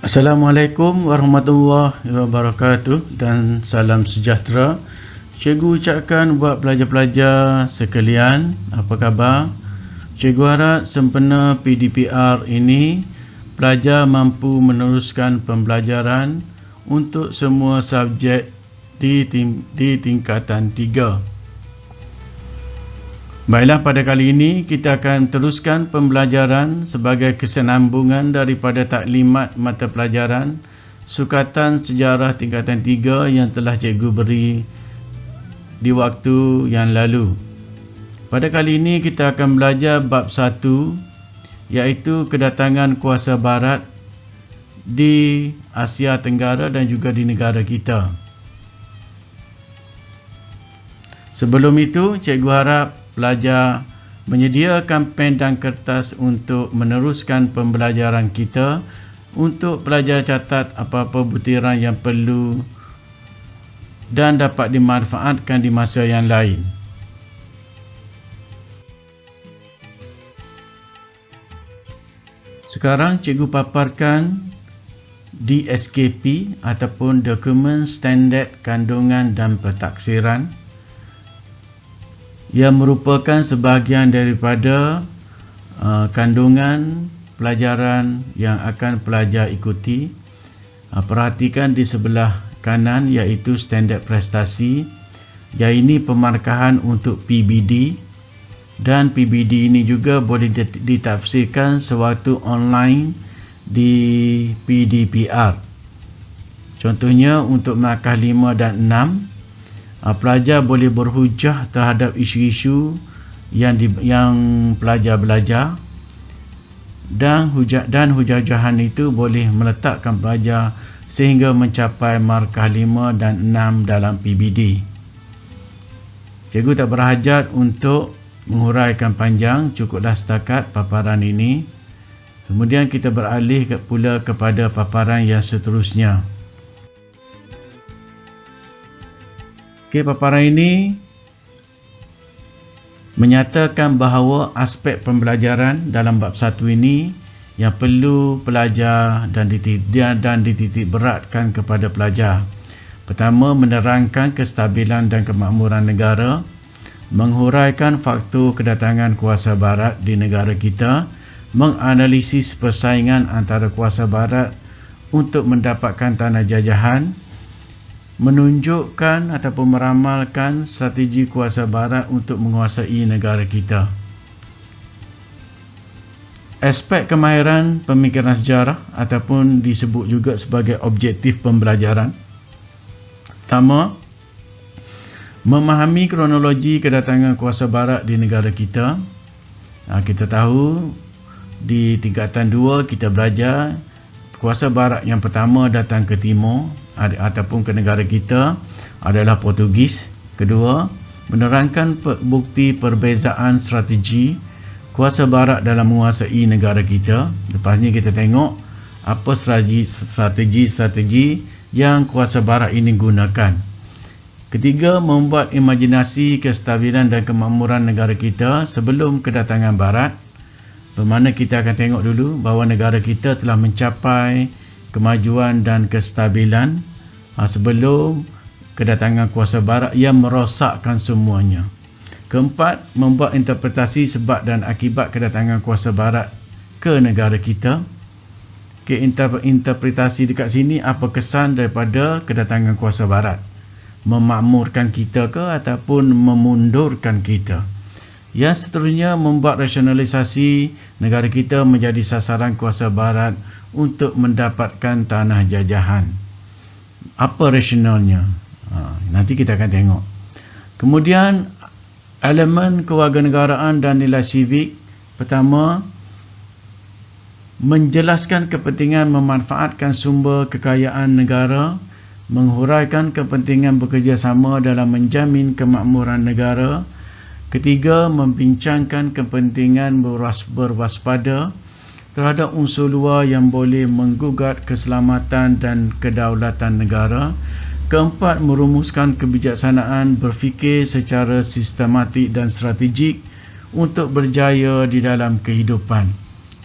Assalamualaikum warahmatullahi wabarakatuh dan salam sejahtera. Cikgu ucapkan buat pelajar-pelajar sekalian, apa khabar? Cikgu harap sempena PDPR ini pelajar mampu meneruskan pembelajaran untuk semua subjek di tingkatan 3. Baiklah, pada kali ini kita akan teruskan pembelajaran sebagai kesinambungan daripada taklimat mata pelajaran Sukatan Sejarah tingkatan 3 yang telah cikgu beri di waktu yang lalu. Pada kali ini kita akan belajar bab 1, iaitu kedatangan kuasa barat di Asia Tenggara dan juga di negara kita. Sebelum itu, cikgu harap pelajar menyediakan pen dan kertas untuk meneruskan pembelajaran kita. Untuk pelajar catat apa-apa butiran yang perlu dan dapat dimanfaatkan di masa yang lain. Sekarang cikgu paparkan DSKP ataupun Dokumen Standard Kandungan dan Pentaksiran, yang merupakan sebahagian daripada kandungan pelajaran yang akan pelajar ikuti. Perhatikan di sebelah kanan, iaitu standard prestasi, yang ini pemarkahan untuk PBD, dan PBD ini juga boleh ditafsirkan sewaktu online di PDPR. Contohnya untuk markah 5 dan 6, pelajar boleh berhujah terhadap isu-isu yang pelajar belajar, dan hujah-hujahan itu boleh meletakkan pelajar sehingga mencapai markah 5 dan 6 dalam PBD. Cikgu tak berhajat untuk menguraikan panjang, cukuplah setakat paparan ini. Kemudian kita beralih pula kepada paparan yang seterusnya. Paparan ini menyatakan bahawa aspek pembelajaran dalam bab 1 ini yang perlu pelajar dan dititik beratkan kepada pelajar. Pertama, menerangkan kestabilan dan kemakmuran negara, menghuraikan faktor kedatangan kuasa barat di negara kita, menganalisis persaingan antara kuasa barat untuk mendapatkan tanah jajahan, menunjukkan ataupun meramalkan strategi kuasa barat untuk menguasai negara kita. Aspek kemahiran pemikiran sejarah ataupun disebut juga sebagai objektif pembelajaran. Pertama, memahami kronologi kedatangan kuasa barat di negara kita. Kita tahu di tingkatan 2 kita belajar kuasa barat yang pertama datang ke timur ataupun ke negara kita adalah Portugis. Kedua, menerangkan bukti perbezaan strategi kuasa barat dalam menguasai negara kita. Lepas ni kita tengok apa strategi yang kuasa barat ini gunakan. Ketiga, membuat imajinasi kestabilan dan kemakmuran negara kita sebelum kedatangan barat. Bermakna kita akan tengok dulu bahawa negara kita telah mencapai kemajuan dan kestabilan sebelum kedatangan kuasa barat yang merosakkan semuanya. Keempat, membuat interpretasi sebab dan akibat kedatangan kuasa barat ke negara kita. Interpretasi dekat sini, apa kesan daripada kedatangan kuasa barat? Memakmurkan kita ke ataupun memundurkan kita? Yang seterusnya, membuat rasionalisasi negara kita menjadi sasaran kuasa barat untuk mendapatkan tanah jajahan. Apa rasionalnya? Nanti kita akan tengok. Kemudian, elemen kewarganegaraan dan nilai sivik. Pertama, menjelaskan kepentingan memanfaatkan sumber kekayaan negara, menghuraikan kepentingan bekerjasama dalam menjamin kemakmuran negara. Ketiga, membincangkan kepentingan berwaspada terhadap unsur luar yang boleh menggugat keselamatan dan kedaulatan negara. Keempat, merumuskan kebijaksanaan berfikir secara sistematik dan strategik untuk berjaya di dalam kehidupan.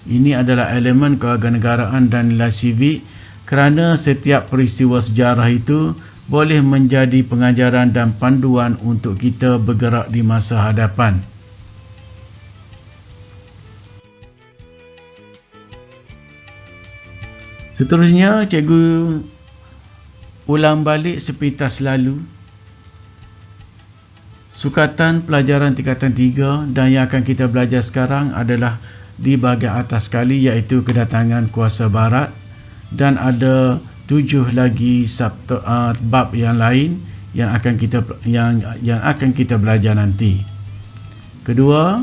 Ini adalah elemen kewarganegaraan dan nilai sivik kerana setiap peristiwa sejarah itu boleh menjadi pengajaran dan panduan untuk kita bergerak di masa hadapan. Seterusnya, cikgu ulang balik sepintas lalu sukatan pelajaran tingkatan 3, dan yang akan kita belajar sekarang adalah di bahagian atas sekali, iaitu kedatangan kuasa barat, dan ada 7 lagi bab yang lain yang akan kita belajar nanti. Kedua,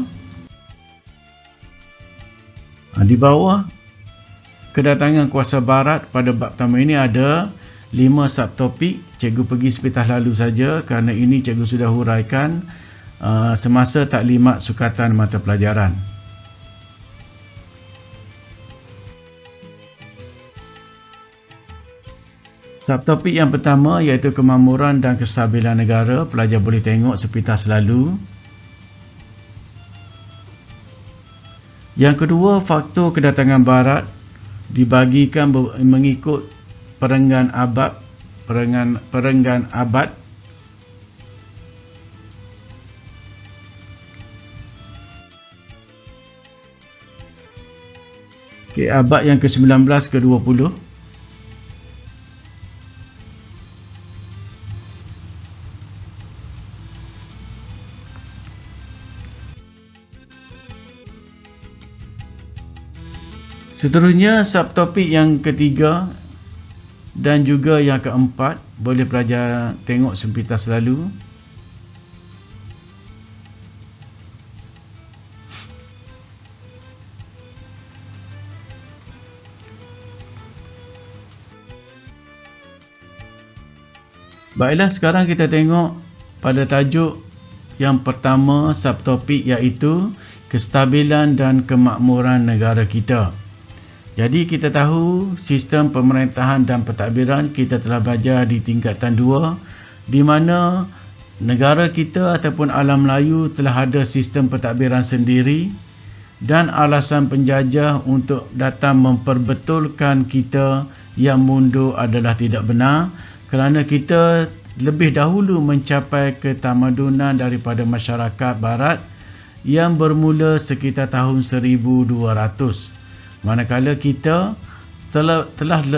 di bawah kedatangan kuasa barat pada bab pertama ini ada 5 subtopik. Cikgu pergi sepintas lalu saja kerana ini cikgu sudah huraikan semasa taklimat sukatan mata pelajaran. Subtopik yang pertama iaitu kemakmuran dan kestabilan negara. Pelajar boleh tengok sepintas lalu. Yang kedua, faktor kedatangan barat dibagikan mengikut perenggan abad. Abad yang ke-19 ke-20. Seterusnya, subtopik yang ketiga dan juga yang keempat boleh pelajar tengok sepintas lalu. Baiklah, sekarang kita tengok pada tajuk yang pertama subtopik, iaitu kestabilan dan kemakmuran negara kita. Jadi kita tahu sistem pemerintahan dan pentadbiran kita telah belajar di tingkatan 2, di mana negara kita ataupun alam Melayu telah ada sistem pentadbiran sendiri, dan alasan penjajah untuk datang memperbetulkan kita yang mundur adalah tidak benar, kerana kita lebih dahulu mencapai ketamadunan daripada masyarakat barat yang bermula sekitar tahun 1200. Manakala kita telah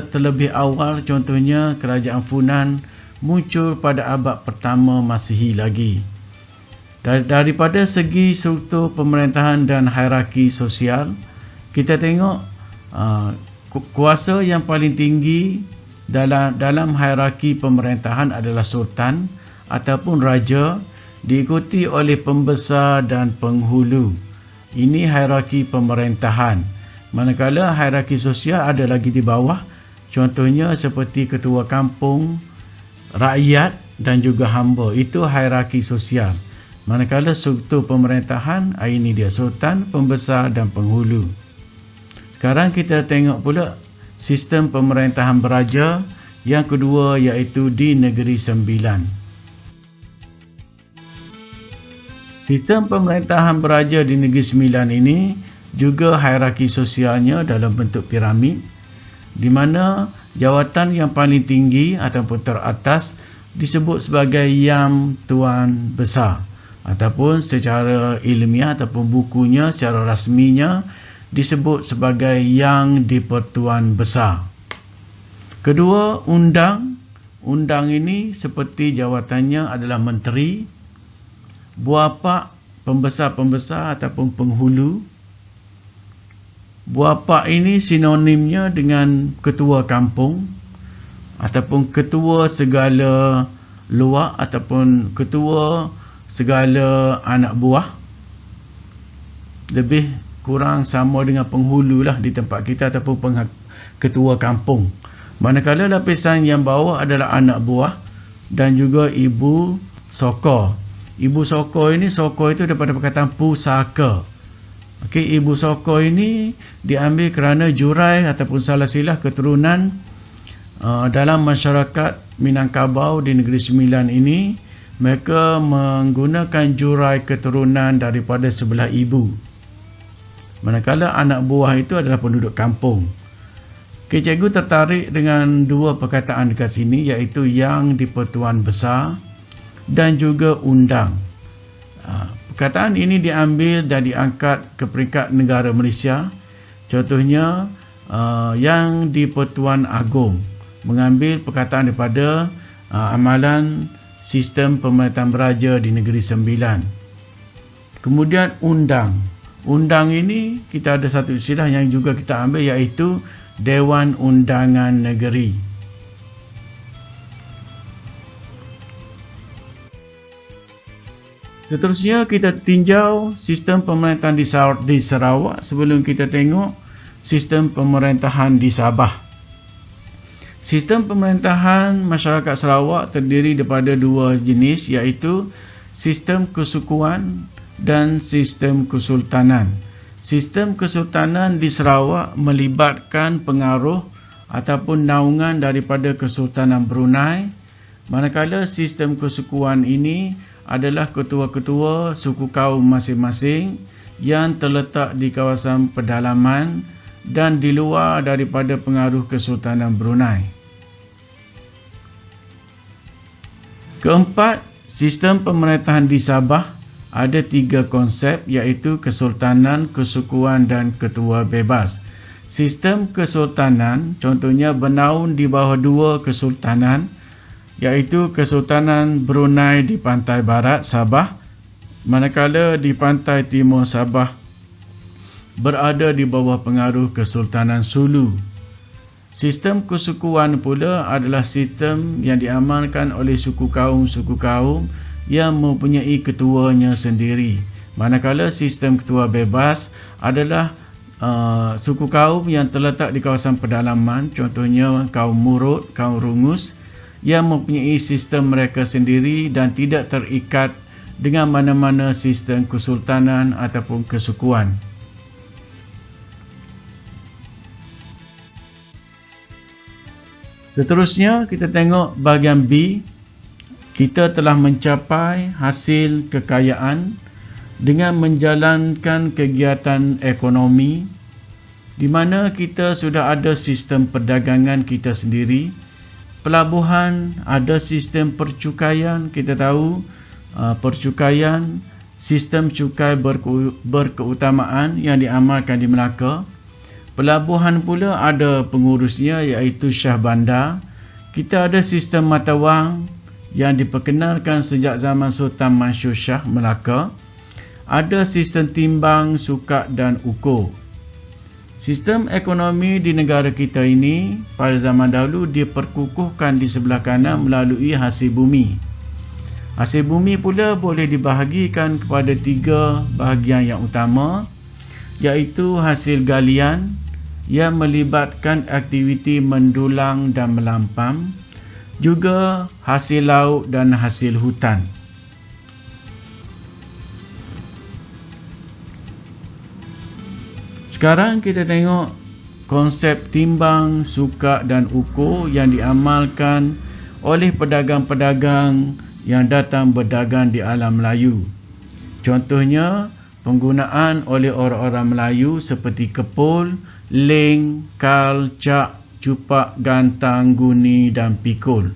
terlebih awal, contohnya kerajaan Funan muncul pada abad pertama Masihi lagi. Daripada segi struktur pemerintahan dan hierarki sosial, kita tengok kuasa yang paling tinggi dalam hierarki pemerintahan adalah sultan ataupun raja, diikuti oleh pembesar dan penghulu. Ini hierarki pemerintahan. Manakala hierarki sosial ada lagi di bawah, contohnya seperti ketua kampung, rakyat dan juga hamba. Itu hierarki sosial. Manakala struktur pemerintahan, ini dia sultan, pembesar dan penghulu. Sekarang kita tengok pula sistem pemerintahan beraja yang kedua, iaitu di Negeri Sembilan. Sistem pemerintahan beraja di Negeri Sembilan ini juga hierarki sosialnya dalam bentuk piramid, di mana jawatan yang paling tinggi ataupun teratas disebut sebagai Yang Tuan Besar, ataupun secara ilmiah ataupun bukunya secara rasminya disebut sebagai Yang di-Pertuan Besar. Kedua, undang. Undang ini seperti jawatannya adalah menteri, buah pak, pembesar-pembesar ataupun penghulu. Buah pak ini sinonimnya dengan ketua kampung ataupun ketua segala luar ataupun ketua segala anak buah. Lebih kurang sama dengan penghulu lah di tempat kita ataupun ketua kampung. Manakala lapisan yang bawah adalah anak buah dan juga ibu sokor. Ibu sokor ini, sokor itu daripada perkataan pusaka. Okey, ibu sokor ini diambil kerana jurai ataupun salah silah keturunan dalam masyarakat Minangkabau di Negeri Sembilan ini. Mereka menggunakan jurai keturunan daripada sebelah ibu. Manakala anak buah itu adalah penduduk kampung. Cikgu tertarik dengan dua perkataan dekat sini, iaitu Yang di-Pertuan Besar dan juga undang. Perkataan ini diambil dan diangkat ke peringkat negara Malaysia. Contohnya, Yang di-Pertuan Agong mengambil perkataan daripada amalan sistem pemerintahan beraja di Negeri Sembilan. Kemudian undang. Undang ini kita ada satu istilah yang juga kita ambil, iaitu Dewan Undangan Negeri. Seterusnya kita tinjau sistem pemerintahan di Sarawak sebelum kita tengok sistem pemerintahan di Sabah. Sistem pemerintahan masyarakat Sarawak terdiri daripada dua jenis, iaitu sistem kesukuan dan sistem kesultanan. Sistem kesultanan di Sarawak melibatkan pengaruh ataupun naungan daripada Kesultanan Brunei, manakala sistem kesukuan ini adalah ketua-ketua suku kaum masing-masing yang terletak di kawasan pedalaman dan di luar daripada pengaruh Kesultanan Brunei. Keempat, sistem pemerintahan di Sabah ada tiga konsep, iaitu kesultanan, kesukuan dan ketua bebas. Sistem kesultanan contohnya bernaung di bawah dua kesultanan, iaitu Kesultanan Brunei di pantai barat Sabah, manakala di pantai timur Sabah berada di bawah pengaruh Kesultanan Sulu. Sistem kesukuan pula adalah sistem yang diamalkan oleh suku kaum yang mempunyai ketuanya sendiri. Manakala sistem ketua bebas adalah suku kaum yang terletak di kawasan pedalaman, contohnya kaum Murut, kaum Rungus, yang mempunyai sistem mereka sendiri dan tidak terikat dengan mana-mana sistem kesultanan ataupun kesukuan. Seterusnya kita tengok bahagian B. Kita telah mencapai hasil kekayaan dengan menjalankan kegiatan ekonomi di mana kita sudah ada sistem perdagangan kita sendiri, pelabuhan, ada sistem percukaian. Kita tahu percukaian, sistem cukai berkeutamaan yang diamalkan di Melaka. Pelabuhan pula ada pengurusnya, iaitu Syah Bandar. Kita ada sistem mata wang yang diperkenalkan sejak zaman Sultan Mansur Shah Melaka. Ada sistem timbang, sukat dan ukur. Sistem ekonomi di negara kita ini pada zaman dahulu diperkukuhkan di sebelah kanan melalui hasil bumi. Hasil bumi pula boleh dibahagikan kepada tiga bahagian yang utama, iaitu hasil galian yang melibatkan aktiviti mendulang dan melampam, juga hasil laut dan hasil hutan. Sekarang kita tengok konsep timbang, sukat dan ukur yang diamalkan oleh pedagang-pedagang yang datang berdagang di alam Melayu. Contohnya, penggunaan oleh orang-orang Melayu seperti kepul, leng, kal, cak, cupak, gantang, guni dan pikul.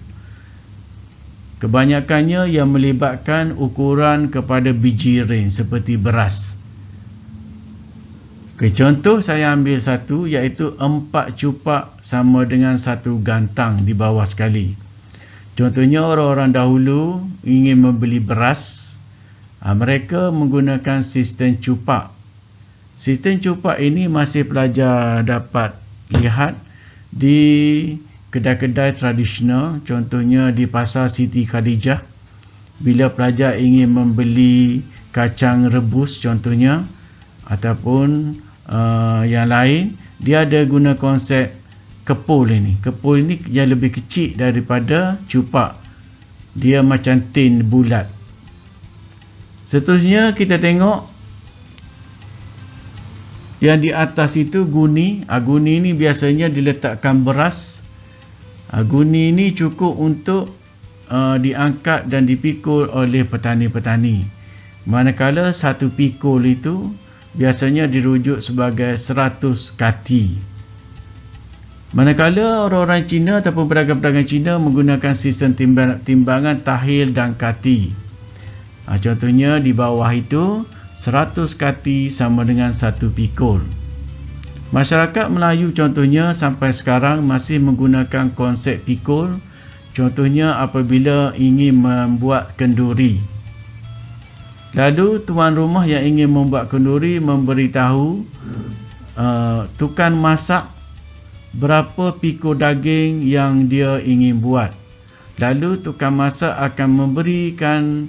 Kebanyakannya yang melibatkan ukuran kepada biji rin seperti beras. Contoh saya ambil satu, iaitu 4 cupak sama dengan 1 gantang di bawah sekali. Contohnya orang-orang dahulu ingin membeli beras, mereka menggunakan sistem cupak. Sistem cupak ini masih pelajar dapat lihat di kedai-kedai tradisional, contohnya di Pasar Siti Khadijah. Bila pelajar ingin membeli kacang rebus contohnya, ataupun yang lain, dia ada guna konsep kepul ini. Kepul ini yang lebih kecil daripada cupak. Dia macam tin bulat. Seterusnya kita tengok yang di atas itu guni. Guni ini biasanya diletakkan beras. Guni ini cukup untuk diangkat dan dipikul oleh petani-petani. Manakala satu pikul itu biasanya dirujuk sebagai 100 kati. Manakala orang-orang Cina ataupun pedagang-pedagang Cina menggunakan sistem timbangan tahil dan kati. Contohnya di bawah itu 100 kati sama dengan 1 pikul. Masyarakat Melayu contohnya sampai sekarang masih menggunakan konsep pikul. Contohnya apabila ingin membuat kenduri. Lalu tuan rumah yang ingin membuat kenduri memberitahu tukang masak berapa pikul daging yang dia ingin buat. Lalu tukang masak akan memberikan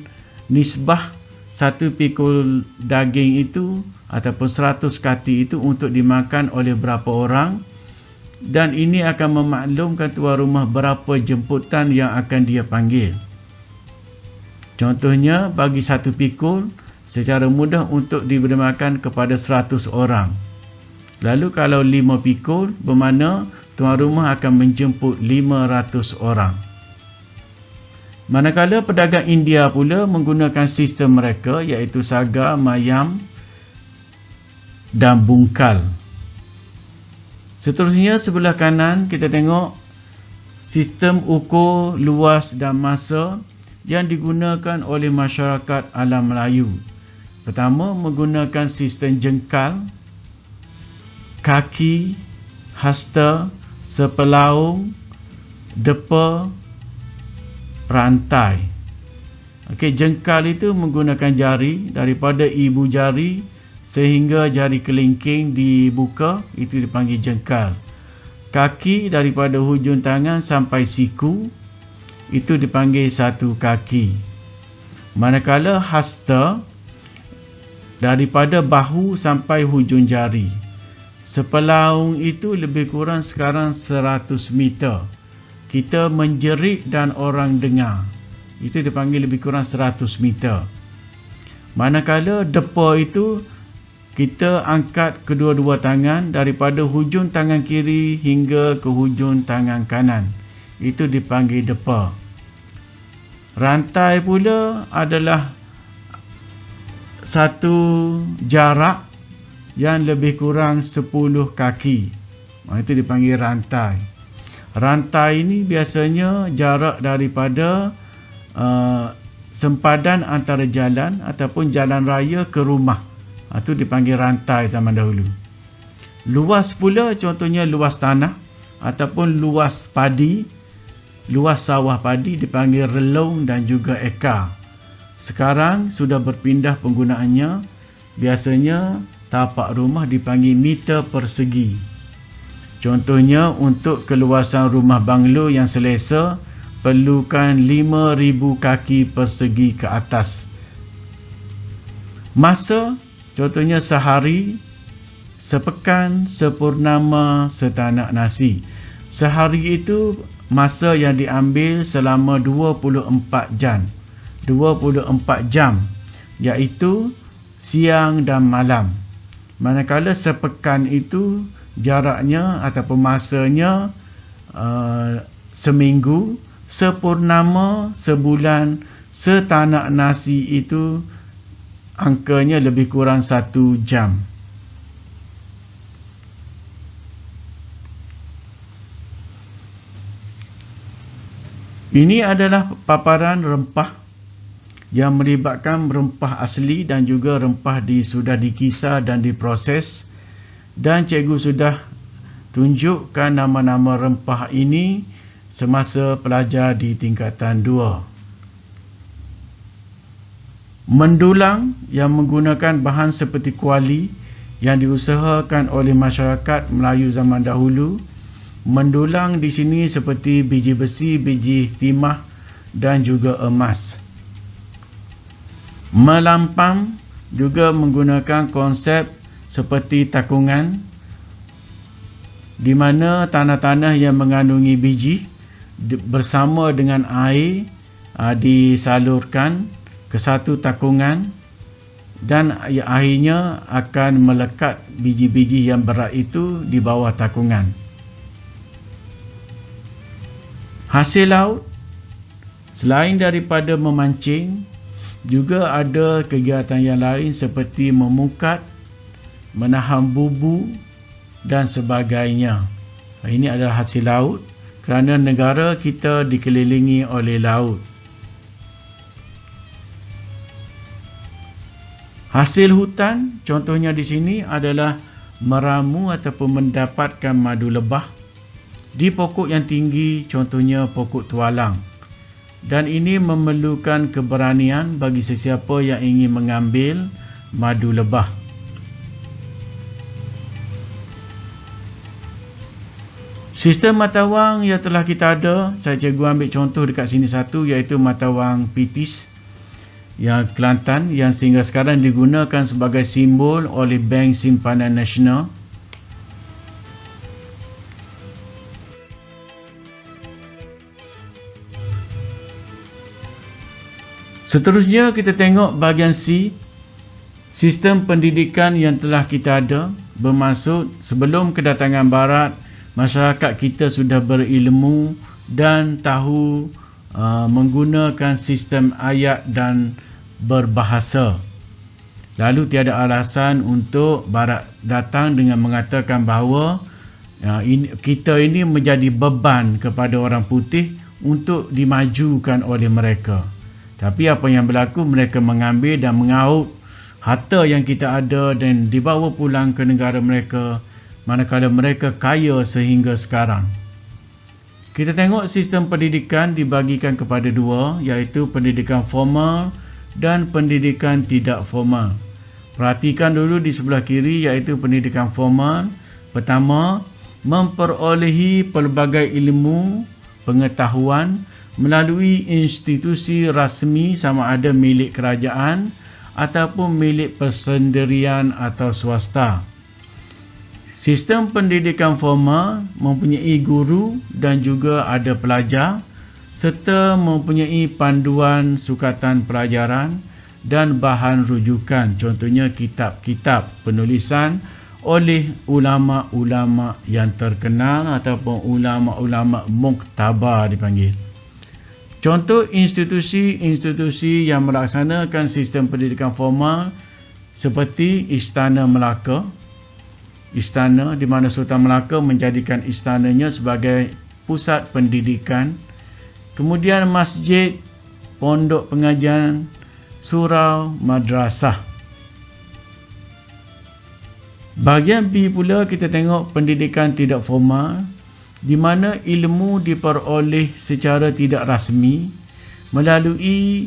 nisbah 1 pikul daging itu ataupun 100 kati itu untuk dimakan oleh berapa orang, dan ini akan memaklumkan tuan rumah berapa jemputan yang akan dia panggil. Contohnya bagi 1 pikul secara mudah untuk diberi makan kepada 100 orang. Lalu kalau 5 pikul, bermakna tuan rumah akan menjemput 500 orang. Manakala pedagang India pula menggunakan sistem mereka, iaitu saga, mayam dan bungkal. Seterusnya sebelah kanan kita tengok sistem ukur luas dan masa yang digunakan oleh masyarakat alam Melayu. Pertama, menggunakan sistem jengkal, kaki, hasta, sepelaung, depa, rantai. Okey, jengkal itu menggunakan jari daripada ibu jari sehingga jari kelingking dibuka, itu dipanggil jengkal. Kaki daripada hujung tangan sampai siku, itu dipanggil 1 kaki. Manakala hasta daripada bahu sampai hujung jari. Sepelaung itu lebih kurang sekarang 100 meter. Kita menjerit dan orang dengar. Itu dipanggil lebih kurang 100 meter. Manakala depa itu kita angkat kedua-dua tangan daripada hujung tangan kiri hingga ke hujung tangan kanan. Itu dipanggil depa. Rantai pula adalah satu jarak yang lebih kurang 10 kaki. Itu dipanggil rantai. Rantai ini biasanya jarak daripada sempadan antara jalan ataupun jalan raya ke rumah. Itu dipanggil rantai zaman dahulu. Luas pula contohnya luas tanah ataupun luas padi, luas sawah padi dipanggil relung dan juga ekar. Sekarang sudah berpindah penggunaannya. Biasanya tapak rumah dipanggil meter persegi. Contohnya untuk keluasan rumah banglo yang selesa perlukan 5,000 kaki persegi ke atas. Masa contohnya sehari, sepekan, sepurnama, setanak nasi. Sehari itu masa yang diambil selama 24 jam. 24 jam, iaitu siang dan malam. Manakala sepekan itu jaraknya ataupun masanya seminggu, sepurnama, sebulan, setanak nasi itu angkanya lebih kurang 1 jam. Ini adalah paparan rempah yang melibatkan rempah asli dan juga rempah sudah dikisar dan diproses, dan cikgu sudah tunjukkan nama-nama rempah ini semasa pelajar di tingkatan 2. Mendulang yang menggunakan bahan seperti kuali yang diusahakan oleh masyarakat Melayu zaman dahulu. Mendulang di sini seperti biji besi, biji timah dan juga emas. Melampam juga menggunakan konsep seperti takungan, di mana tanah-tanah yang mengandungi biji bersama dengan air disalurkan ke satu takungan, dan akhirnya akan melekat biji-biji yang berat itu di bawah takungan. Hasil laut, selain daripada memancing, juga ada kegiatan yang lain seperti memukat, menahan bubu dan sebagainya. Ini adalah hasil laut kerana negara kita dikelilingi oleh laut. Hasil hutan contohnya di sini adalah meramu ataupun mendapatkan madu lebah di pokok yang tinggi, contohnya pokok tualang. Dan ini memerlukan keberanian bagi sesiapa yang ingin mengambil madu lebah. Sistem matawang yang telah kita ada, saya cikgu ambil contoh dekat sini satu, iaitu matawang Pitis yang Kelantan, yang sehingga sekarang digunakan sebagai simbol oleh Bank Simpanan Nasional. Seterusnya kita tengok bahagian C, sistem pendidikan yang telah kita ada, bermaksud sebelum kedatangan Barat, masyarakat kita sudah berilmu dan tahu menggunakan sistem ayat dan berbahasa. Lalu tiada alasan untuk Barat datang dengan mengatakan bahawa kita ini menjadi beban kepada orang putih untuk dimajukan oleh mereka. Tapi apa yang berlaku, mereka mengambil dan mengaut harta yang kita ada dan dibawa pulang ke negara mereka, manakala mereka kaya sehingga sekarang. Kita tengok sistem pendidikan dibagikan kepada dua, iaitu pendidikan formal dan pendidikan tidak formal. Perhatikan dulu di sebelah kiri, iaitu pendidikan formal. Pertama, memperolehi pelbagai ilmu pengetahuan melalui institusi rasmi sama ada milik kerajaan ataupun milik persendirian atau swasta. Sistem pendidikan formal mempunyai guru dan juga ada pelajar serta mempunyai panduan sukatan pelajaran dan bahan rujukan, contohnya kitab-kitab penulisan oleh ulama-ulama yang terkenal ataupun ulama-ulama muktabar dipanggil. Contoh institusi-institusi yang melaksanakan sistem pendidikan formal seperti Istana Melaka. Istana di mana Sultan Melaka menjadikan istananya sebagai pusat pendidikan. Kemudian masjid, pondok pengajian, surau, madrasah. Bahagian B pula kita tengok pendidikan tidak formal, di mana ilmu diperoleh secara tidak rasmi melalui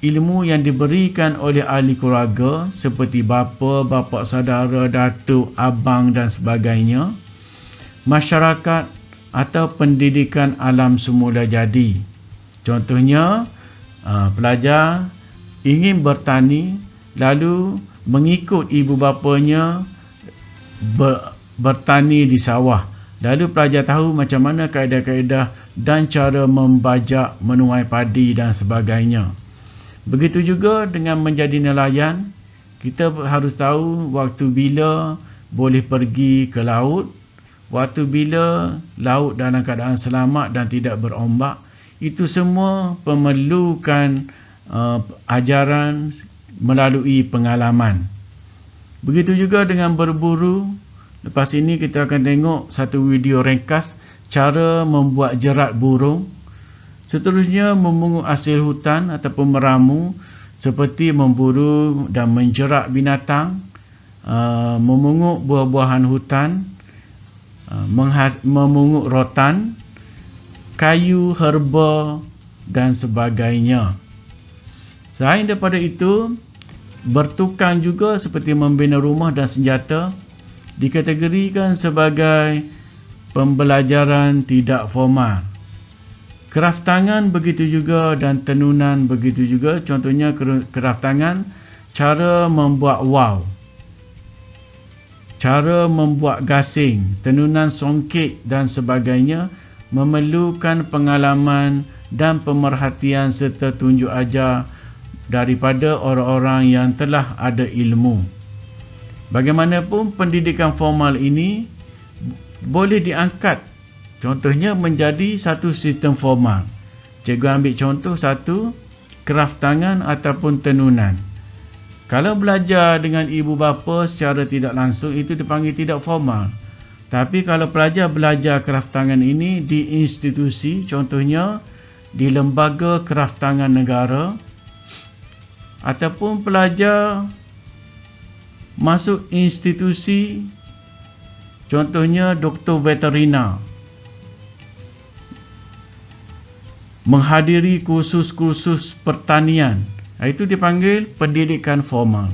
ilmu yang diberikan oleh ahli keluarga seperti bapa, bapa saudara, datuk, abang dan sebagainya, masyarakat atau pendidikan alam semula jadi. Contohnya, pelajar ingin bertani lalu mengikut ibu bapanya bertani di sawah. Lalu pelajar tahu macam mana kaedah-kaedah dan cara membajak, menuai padi dan sebagainya. Begitu juga dengan menjadi nelayan, kita harus tahu waktu bila boleh pergi ke laut, waktu bila laut dalam keadaan selamat dan tidak berombak. Itu semua memerlukan ajaran melalui pengalaman. Begitu juga dengan berburu. Lepas ini kita akan tengok satu video ringkas cara membuat jerat burung. Seterusnya memungut hasil hutan ataupun meramu seperti memburu dan menjerat binatang, memungut buah-buahan hutan, memungut rotan, kayu, herba dan sebagainya. Selain daripada itu, bertukang juga seperti membina rumah dan senjata dikategorikan sebagai pembelajaran tidak formal. Kraf tangan begitu juga dan tenunan begitu juga. Contohnya kraf tangan, cara membuat waw, cara membuat gasing, tenunan songket dan sebagainya memerlukan pengalaman dan pemerhatian serta tunjuk ajar daripada orang-orang yang telah ada ilmu. Bagaimanapun pendidikan formal ini boleh diangkat contohnya menjadi satu sistem formal. Cikgu ambil contoh satu, kraf tangan ataupun tenunan. Kalau belajar dengan ibu bapa secara tidak langsung, itu dipanggil tidak formal. Tapi kalau pelajar belajar kraftangan ini di institusi, contohnya di lembaga kraftangan negara, ataupun pelajar masuk institusi, contohnya doktor veterina, menghadiri kursus-kursus pertanian, itu dipanggil pendidikan formal.